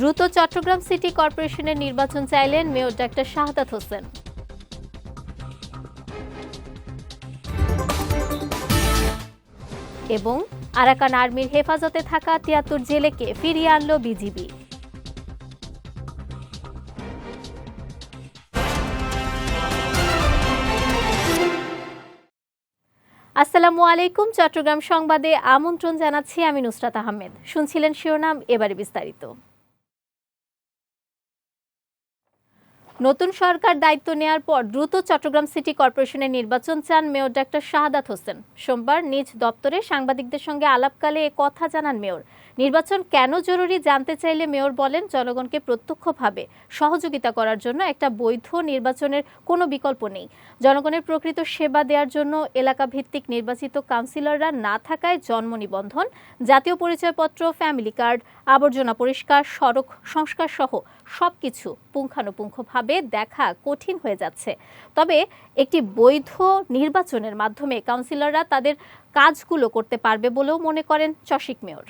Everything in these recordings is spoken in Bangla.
দ্রুত চট্টগ্রাম সিটি কর্পোরেশনের নির্বাচন চাইলেন মেয়র ডাক্তার শাহাদাত হোসেন। এবং আরাকান আর্মির হেফাজতে থাকা ৭৩ জেলেকে ফিরিয়ে আনল বিজিবি। আসসালামু আলাইকুম। চট্টগ্রাম সংবাদে আমন্ত্রণ জানাচ্ছি আমি নুসরাত আহমেদ। শুনছিলেন শিরোনাম, এবারে বিস্তারিত। নতুন সরকার দায়িত্ব নেয়ার পর দ্রুত চট্টগ্রাম সিটি কর্পোরেশনের নির্বাচন চান মেয়র ডাক্তার শাহাদাত হোসেন। সোমবার নিজ দপ্তরে সাংবাদিকদের সঙ্গে আলাপকালে এ কথা জানান মেয়র। নির্বাচন কেন জরুরি জানতে চাইলে মেয়র বলেন, জনগণকে প্রত্যক্ষভাবে সহযোগিতা করার জন্য একটা বৈধ নির্বাচনের কোনো বিকল্প নেই। জনগণের প্রকৃত সেবা দেওয়ার জন্য এলাকা ভিত্তিক নির্বাচিত কাউন্সিলররা না থাকায় জন্ম নিবন্ধন, জাতীয় পরিচয়পত্র, ফ্যামিলি কার্ড, আবর্জনা পরিষ্কার, সড়ক সংস্কার সহ সবকিছু পুঙ্খানুপুঙ্খভাবে দেখা কঠিন হয়ে যাচ্ছে। তবে একটি বৈধ নির্বাচনের মাধ্যমে কাউন্সিলররা তাদের কাজগুলো করতে পারবে বলেও মনে করেন চসিক মেয়র।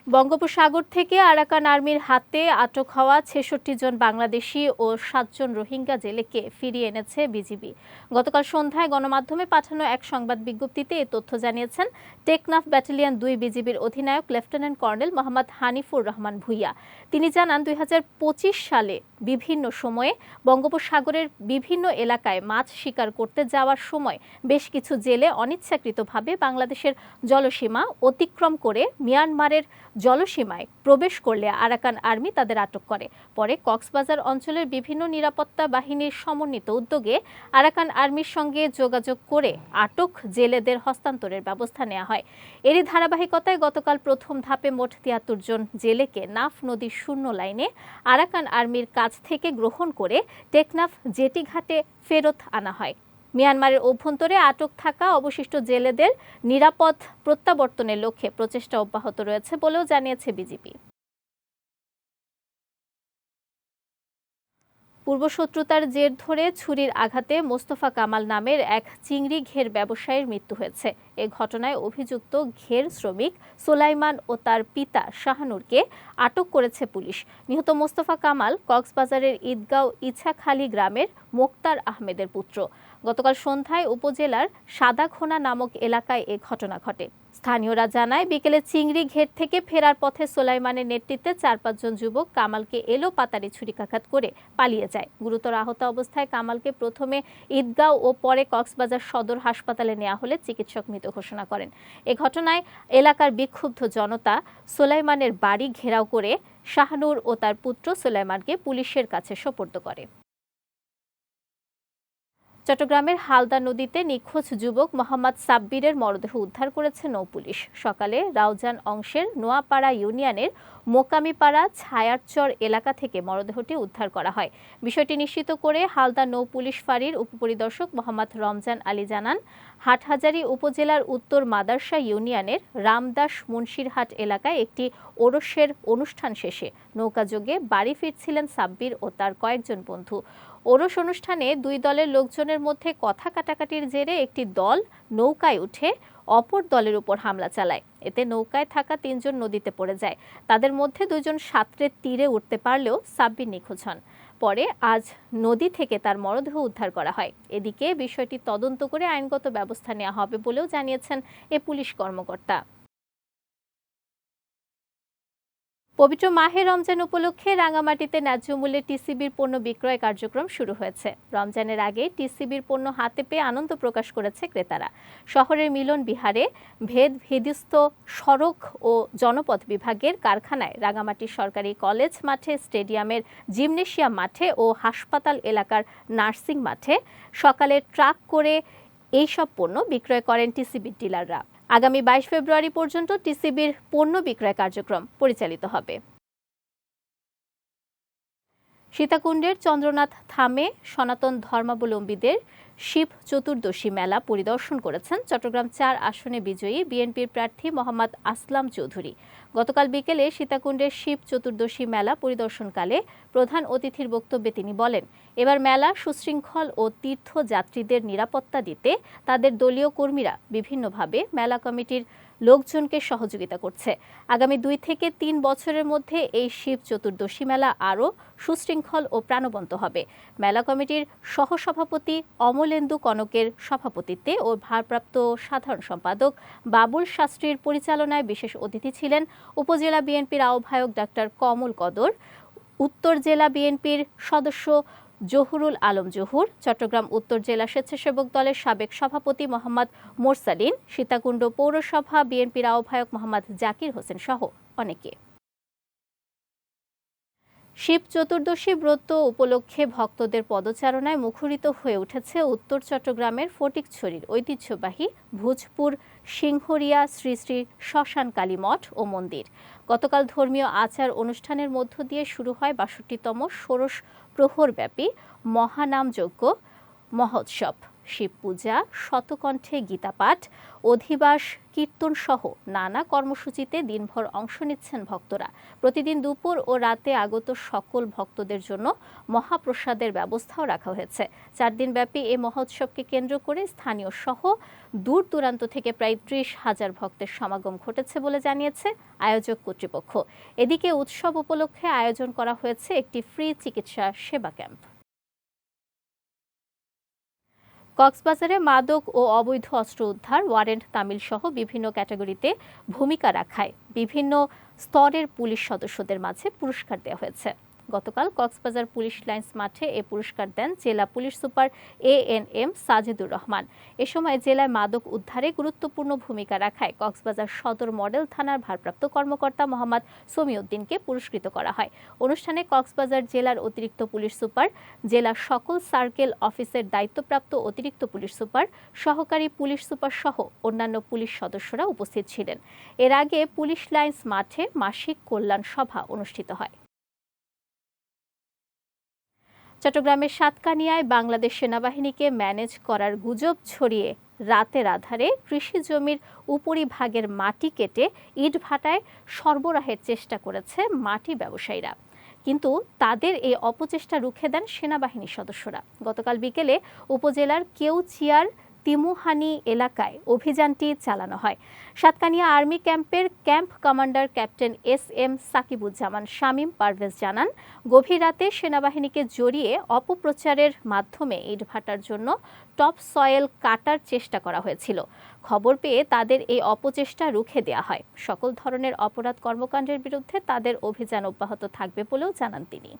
বঙ্গোপসাগর থেকে আরাকান আর্মির হাতে আটক হওয়া ৬৬ জন বাংলাদেশি ও ৭ জন রোহিঙ্গা জেলেকে ফিরিয়ে এনেছে বিজিবি। গতকাল সন্ধ্যায় গণমাধ্যমে পাঠানো এক সংবাদ বিজ্ঞপ্তিতে এ তথ্য জানিয়েছেন টেকনাফ ব্যাটালিয়ন ২ বিজিবির অধিনায়ক লেফটেন্যান্ট কর্নেল মোহাম্মদ হানিফুর রহমান ভূঁইয়া। তিনি জানান, ২০২৫ সালে বিভিন্ন সময়ে বঙ্গোপসাগরের বিভিন্ন এলাকায় মাছ শিকার করতে যাওয়ার সময় বেশ কিছু জেলে অনিচ্ছাকৃতভাবে বাংলাদেশের জলসীমা অতিক্রম করে মিয়ানমারের জলসীমায় প্রবেশ করলে আরাকান আর্মি তাদের আটক করে। পরে কক্সবাজার অঞ্চলের বিভিন্ন নিরাপত্তা বাহিনীর সমন্বিত উদ্যোগে আরাকান আর্মির সঙ্গে যোগাযোগ করে আটক জেলেদের হস্তান্তরের ব্যবস্থা নেওয়া হয়। এরই ধারাবাহিকতায় গতকাল প্রথম ধাপে মোট ৭৩ জন জেলেকে নাফ নদীর শূন্য লাইনে আরাকান আর্মির কাছ থেকে গ্রহণ করে টেকনাফ জেটি ঘাটে ফেরত আনা হয়। মিয়ানমারের অভ্যন্তরে আটক থাকা অবশিষ্ট জেলেদের নিরাপদ প্রত্যাবর্তনের লক্ষ্যে প্রচেষ্টা অব্যাহত রয়েছে বলেও জানিয়েছে বিজিবি। পূর্বশত্রুতার জের ধরে ছুরির আঘাতে মোস্তফা কামাল নামের এক চিংড়ি ঘের ব্যবসায়ীর মৃত্যু হয়েছে। এ ঘটনায় অভিযুক্ত ঘের শ্রমিক সোলাইমান ও তার পিতা শাহানুরকে আটক করেছে পুলিশ। নিহত মোস্তফা কামাল কক্সবাজারের ঈদগাঁও ইছাখালী গ্রামের মোক্তার আহমেদের পুত্র। গতকাল সন্ধ্যায় উপজেলার সাদাখোনা নামক এলাকায় এ ঘটনা ঘটে। স্থানীয়রা জানায়, বিকেলে চিংড়ি ঘের থেকে ফেরার পথে সোলাইমানের নেতৃত্বে ৪-৫ জন যুবক কামালকে এলোপাতাড়ি ছুরিকাঘাত করে পালিয়ে যায়। গুরুতর আহত অবস্থায় কামালকে প্রথমে ঈদগাঁও ও পরে কক্সবাজার সদর হাসপাতালে নেওয়া হলে চিকিৎসক মৃত ঘোষণা করেন। এ ঘটনায় এলাকার বিক্ষুব্ধ জনতা সোলাইমানের বাড়ি ঘেরাও করে শাহানুর ও তার পুত্র সোলাইমানকে পুলিশের কাছে সোপর্দ করে। চট্টগ্রামের হালদা নদীতে নিখোঁজ যুবক মোহাম্মদ সাব্বিরের মরদেহ উদ্ধার করেছে নৌপুলিশ। সকালে রাউজান অংশের নোয়াপাড়া ইউনিয়নের মোকামিপাড়া ছায়ারচর এলাকা থেকে মরদেহটি উদ্ধার করা হয়। বিষয়টি নিশ্চিত করে হালদা নৌপুলিশ ফাঁড়ির উপপরিদর্শক মোহাম্মদ রমজান আলী জানান, হাটহাজারী উপজেলার উত্তর মাদার্শা ইউনিয়নের রামদাস মুন্সিরহাট এলাকায় একটি ওরসের অনুষ্ঠান শেষে নৌকাযোগে বাড়ি ফিরছিলেন সাব্বির ও তার কয়েকজন বন্ধু। ওরস অনুষ্ঠানে দুই দলের লোকজনের মধ্যে কথা কাটাকাটির জেরে একটি দল নৌকায় উঠে অপর দলের উপর হামলা চালায়। এতে নৌকায় থাকা ৩ জন নদীতে পড়ে যায়। তাদের মধ্যে ২ জন সাঁতরে তীরে উঠতে পারলেও সাব্বির নিখোঁজ হন। পরে আজ নদী থেকে তার মরদেহ উদ্ধার করা হয়। এদিকে বিষয়টি তদন্ত করে আইনগত ব্যবস্থা নেওয়া হবে বলেও জানিয়েছেন এ পুলিশ কর্মকর্তা। পবিত্র মাহে রমজান উপলক্ষে রাঙামাটিতে ন্যায্য মূল্যে টিসিবির পণ্য বিক্রয় কার্যক্রম শুরু হয়েছে। রমজানের আগে টিসিবির পণ্য হাতে পেয়ে আনন্দ প্রকাশ করেছে ক্রেতারা। শহরের মিলন বিহারে ভেদস্থ সড়ক ও জনপথ বিভাগের কারখানায়, রাঙামাটি সরকারি কলেজ মাঠে, স্টেডিয়ামের জিমনেশিয়াম মাঠে ও হাসপাতাল এলাকার নার্সিং মাঠে সকালে ট্রাক করে এইসব পণ্য বিক্রয় করেন টিসিবির ডিলাররা। আগামী ২২ ফেব্রুয়ারি পর্যন্ত টিসিবির পণ্য বিক্রয় কার্যক্রম পরিচালিত হবে। সীতাকুণ্ডের চন্দ্রনাথ ধামে সনাতন ধর্মাবলম্বীদের শিব চতুর্দশী মেলা পরিদর্শন করেছেন চট্টগ্রাম ৪ আসনে বিজয়ী বিএনপির প্রার্থী মোহাম্মদ আসলাম চৌধুরী। গতকাল বিকেলে সীতাকুণ্ডের শিব চতুর্দশী মেলা পরিদর্শনকালে প্রধান অতিথির বক্তব্যে তিনি বলেন, এবার মেলা সুশৃঙ্খল ও তীর্থযাত্রীদের নিরাপত্তা দিতে তাদের দলীয় কর্মীরা বিভিন্নভাবে মেলা কমিটির লোকজনকে সহযোগিতা করছে। আগামী 2 থেকে 3 বছরের মধ্যে এই শিব চতুর্দশী মেলা আরও সুশৃঙ্খল ও প্রাণবন্ত হবে। মেলা কমিটির সহসভাপতি অমলেন্দু কনকের সভাপতিত্বে ও ভারপ্রাপ্ত সাধারণ সম্পাদক বাবুল শাস্ত্রীর পরিচালনায় বিশেষ অতিথি ছিলেন উপজেলা বিএনপির আহ্বায়ক ডাক্তার কমল কদর, উত্তর জেলা বিএনপির সদস্য জহুরুল আলম জহুর, চট্টগ্রাম উত্তর জেলা স্বেচ্ছাসেবক দলের সাবেক সভাপতি মোহাম্মদ মোরসালিন, সীতাকুণ্ড পৌরসভা বিএনপির আহ্বায়ক মোহাম্মদ জাকির হোসেন সহ অনেকে। শিব চতুর্দশী ব্রত উপলক্ষে ভক্তদের পদচারণায় মুখরিত হয়ে উঠেছে উত্তর চট্টগ্রামের ফটিকছড়ির ঐতিহ্যবাহী ভোজপুর সিংহরিয়া শ্রী শ্রী শ্মশান কালী মঠ ও মন্দির। গতকাল ধর্মীয় আচার অনুষ্ঠানের মধ্য দিয়ে শুরু হয় ৬২তম ষোড়শ প্রহরব্যাপী মহানামযজ্ঞ মহোৎসব। শিব পূজা, শতকণ্ঠে গীতাপাঠ, অধিবাস, কীর্তন সহ নানা কর্মসূচিতে দিনভর অংশ নিচ্ছেন ভক্তরা। প্রতিদিন দুপুর ও রাতে আগত সকল ভক্তদের জন্য মহাপ্রসাদের ব্যবস্থাও রাখা হয়েছে। 4 দিনব্যাপী এই মহোৎসবকে কেন্দ্র করে স্থানীয় সহ দূর দূরান্ত থেকে প্রায় 30,000 ভক্তের সমাগম ঘটেছে বলে জানিয়েছে আয়োজক কর্তৃপক্ষ। এদিকে উৎসব উপলক্ষে আয়োজন করা হয়েছে একটি ফ্রি চিকিৎসা সেবা ক্যাম্প। কক্সবাজারে মাদক ও অবৈধ অস্ত্র উদ্ধার, ওয়ারেন্ট তামিল সহ বিভিন্ন ক্যাটাগরিতে ভূমিকা রাখায় বিভিন্ন স্তরের পুলিশ সদস্যদের মাঝে পুরস্কার দেওয়া হয়েছে। গতকাল কক্সবাজার পুলিশ লাইন্স মাঠে এ পুরস্কার দেন জেলা police super ANM Sajidur Rahman. এ সময় জেলায় মাদক উদ্ধারে গুরুত্বপূর্ণ ভূমিকা রাখায় কক্সবাজার সদর মডেল থানার ভারপ্রাপ্ত কর্মকর্তা মোহাম্মদ সমিউদ্দিনকে পুরস্কৃত করা হয়। অনুষ্ঠানে কক্সবাজার জেলার অতিরিক্ত পুলিশ সুপার, জেলার সকল সার্কেল অফিসের দায়িত্বপ্রাপ্ত অতিরিক্ত পুলিশ সুপার, সহকারী পুলিশ সুপার সহ অন্যান্য পুলিশ সদস্যরা উপস্থিত ছিলেন। এর আগে পুলিশ লাইন্স মাঠে মাসিক কল্যাণ সভা অনুষ্ঠিত হয়। চট্টগ্রামের সাতকানিয়ায় বাংলাদেশ সেনাবাহিনীকে ম্যানেজ করার গুজব ছড়িয়ে রাতের আধারে কৃষি জমির উপরিভাগের মাটি কেটে ইটভাটায় সরবরাহের চেষ্টা করেছে মাটি ব্যবসায়ীরা, কিন্তু তাদের এই অপচেষ্টা রুখে দেন সেনাবাহিনীর সদস্যরা। গতকাল বিকেলে উপজেলার কেউচিয়ার তিমুহানি এলাকায় অভিযানটি চালানো হয়। সাতকানিয়া আর্মি ক্যাম্পের camp commander captain SM Sakibuzzaman Shamim Parvez জানান, গভীর রাতে সেনাবাহিনীকে জড়িয়ে অপপ্রচারের মাধ্যমে ইটভাটার জন্য টপ সয়েল কাটার চেষ্টা করা হয়েছিল। খবর পেয়ে তাদের এই অপচেষ্টা রুখে দেওয়া হয়। সকল ধরনের অপরাধ কর্মকাণ্ডের বিরুদ্ধে তাদের অভিযান অব্যাহত থাকবে বলেও জানান তিনি।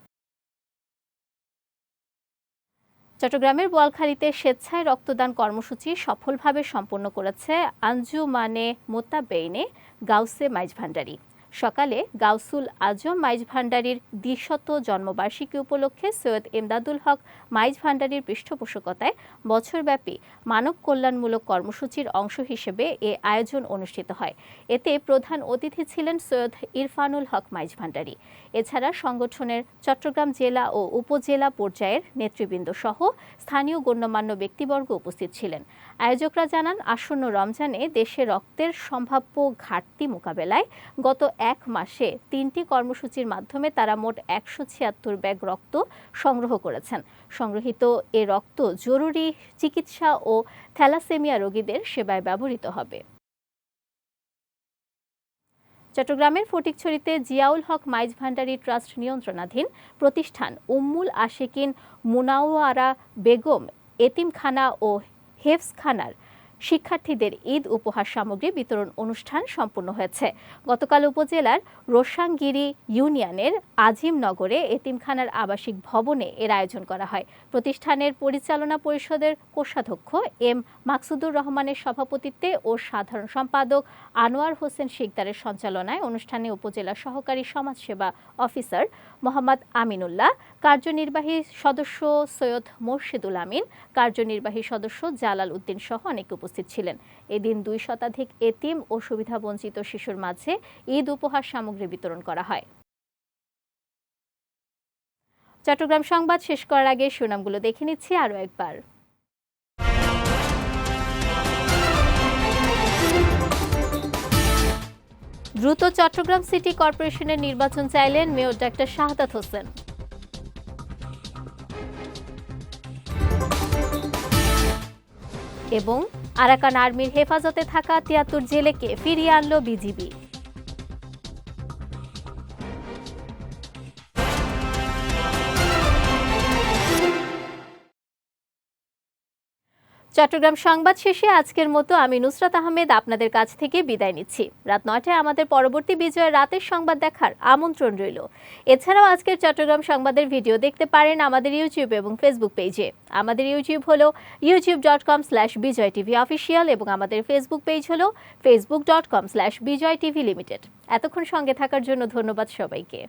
চট্টগ্রামের বোয়ালখালীতে স্বেচ্ছায় রক্তদান কর্মসূচি সফলভাবে সম্পন্ন করেছে আঞ্জুমানে মোতাবেইনে গাউসে মাইজভান্ডারি। সকালে গাউসুল আজম মাইজভান্ডারির ২০০ জন্মবার্ষিকী উপলক্ষে সৈয়দ এমদাদুল হক মাইজভান্ডারির পৃষ্ঠপোষকতায় বছরব্যাপী মানব কল্যাণমূলক কর্মসূচির অংশ হিসেবে এ আয়োজন অনুষ্ঠিত হয়। এতে প্রধান অতিথি ছিলেন সৈয়দ ইরফানুল হক মাইজভান্ডারি। এছাড়া সংগঠনের চট্টগ্রাম জেলা ও উপজেলা পর্যায়ের নেতৃবৃন্দ সহ স্থানীয় গণ্যমান্য ব্যক্তিবর্গ উপস্থিত ছিলেন। আয়োজকরা জানান, আসন্ন রমজানে দেশে রক্তের সম্ভাব্য ঘাটতি মোকাবেলায় গত 1 মাসে 3টি কর্মসূচির মাধ্যমে তারা মোট 176 ব্যাগ রক্ত সংগ্রহ করেছেন। সংগ্রহীত এ রক্ত জরুরি চিকিৎসা ও থ্যালাসেমিয়া রোগীদের সেবায় ব্যবহৃত হবে। চট্টগ্রামের ফটিকছড়িতে জিয়াউল হক মাইজভান্ডারি ট্রাস্ট নিয়ন্ত্রণাধীন প্রতিষ্ঠান উম্মুল আশেকিন মুনাওয়ারা বেগম এতিমখানা ও হেফজখানার শিক্ষার্থীদের ঈদ উপহার সামগ্রী বিতরণ অনুষ্ঠান সম্পন্ন হয়েছে। গতকাল উপজেলার রোসাংগিরি ইউনিয়নের আজিমনগরে এতিমখানার আবাসিক ভবনে এর আয়োজন করা হয়। প্রতিষ্ঠানের পরিচালনা পরিষদের কোষাধ্যক্ষ M মাকসুদুর রহমানের সভাপতিত্বে ও সাধারণ সম্পাদক আনোয়ার হোসেন শিকদারের সঞ্চালনায় অনুষ্ঠানে উপজেলা সহকারী সমাজসেবা অফিসার মোহাম্মদ আমিনুল্লাহ, কার্যনির্বাহী সদস্য সৈয়দ মোর্শেদুল আমিন, কার্যনির্বাহী সদস্য জালাল উদ্দিন সহ অনেকে উপস্থিত ছিলেন। এদিন 2 শতাধিক এতিম ও সুবিধাবঞ্চিত শিশুর মাঝে ঈদ উপহার সামগ্রী বিতরণ করা হয়। চট্টগ্রাম সংবাদ শেষ করার আগে শিরোনামগুলো দেখে নিচ্ছি আরও একবার। দ্রুত চট্টগ্রাম সিটি কর্পোরেশনের নির্বাচন চাইলেন মেয়র ডাক্তার শাহাদাত হোসেন। এবং আরাকান আর্মির হেফাজতে থাকা ৭৩ জেলেকে ফিরিয়ে আনল বিজিবি। চট্টগ্রাম সংবাদ শেষে আজকের মতো আমি নুসরাত আহমেদ আপনাদের কাছ থেকে বিদায় নিচ্ছি। রাত ৯টায় আমাদের পরবর্তী বিজয়ের রাতের সংবাদ দেখার আমন্ত্রণ রইল। এছাড়াও আজকের চট্টগ্রাম সংবাদের ভিডিও দেখতে পারেন আমাদের ইউটিউব এবং ফেসবুক পেজে। আমাদের ইউটিউব হলো youtube.com/bijoytvofficial এবং আমাদের ফেসবুক পেজ হলো facebook.com/bijoytvlimited। এতক্ষণ সঙ্গে থাকার জন্য ধন্যবাদ সবাইকে।